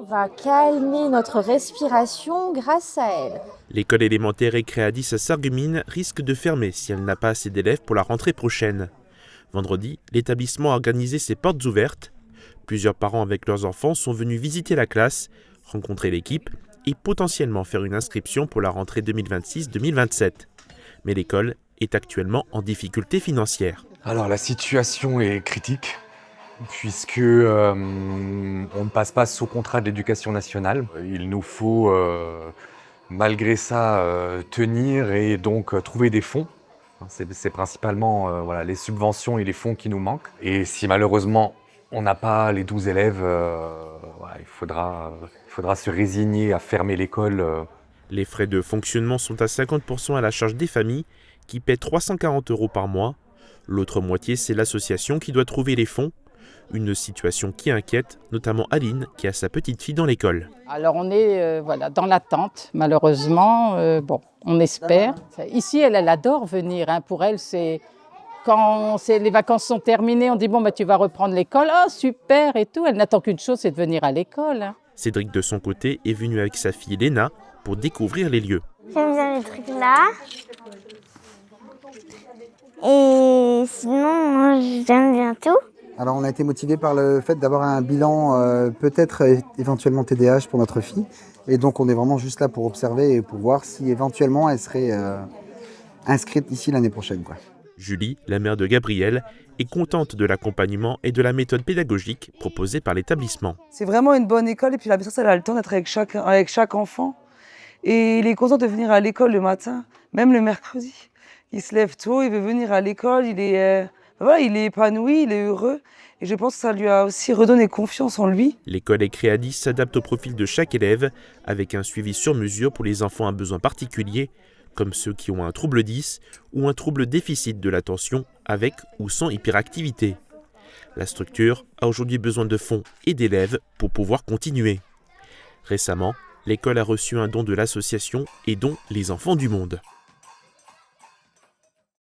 On va calmer notre respiration grâce à elle. L'école élémentaire et Créadis à Sarreguemines risque de fermer si elle n'a pas assez d'élèves pour la rentrée prochaine. Vendredi, l'établissement a organisé ses portes ouvertes. Plusieurs parents avec leurs enfants sont venus visiter la classe, rencontrer l'équipe et potentiellement faire une inscription pour la rentrée 2026-2027. Mais l'école est actuellement en difficulté financière. Alors la situation est critique puisque on ne passe pas sous contrat de l'éducation nationale. Il nous faut malgré ça tenir et donc trouver des fonds. C'est principalement les subventions et les fonds qui nous manquent. Et si malheureusement on n'a pas les 12 élèves, il faudra se résigner à fermer l'école. Les frais de fonctionnement sont à 50% à la charge des familles qui paient 340 € par mois. L'autre moitié, c'est l'association qui doit trouver les fonds. Une situation qui inquiète, notamment Aline, qui a sa petite fille dans l'école. Alors on est dans l'attente, malheureusement. On espère. Ici, elle adore venir. Pour elle, c'est quand les vacances sont terminées, on dit tu vas reprendre l'école. Oh super et tout. Elle n'attend qu'une chose, c'est de venir à l'école. Cédric, de son côté, est venu avec sa fille Léna pour découvrir les lieux. J'aime bien les trucs là. Et sinon, moi, j'aime bien tout. Alors on a été motivé par le fait d'avoir un bilan peut-être éventuellement TDAH pour notre fille. Et donc on est vraiment juste là pour observer et pour voir si éventuellement elle serait inscrite ici l'année prochaine. Julie, la mère de Gabriel, est contente de l'accompagnement et de la méthode pédagogique proposée par l'établissement. C'est vraiment une bonne école et puis la maîtresse elle a le temps d'être avec chaque enfant. Et il est content de venir à l'école le matin, même le mercredi. Il se lève tôt, il veut venir à l'école, il est épanoui, il est heureux. Et je pense que ça lui a aussi redonné confiance en lui. L'école et Créadis s'adapte au profil de chaque élève avec un suivi sur mesure pour les enfants à besoins particuliers, comme ceux qui ont un trouble 10 ou un trouble déficit de l'attention avec ou sans hyperactivité. La structure a aujourd'hui besoin de fonds et d'élèves pour pouvoir continuer. Récemment, l'école a reçu un don de l'association Aidons les enfants du monde.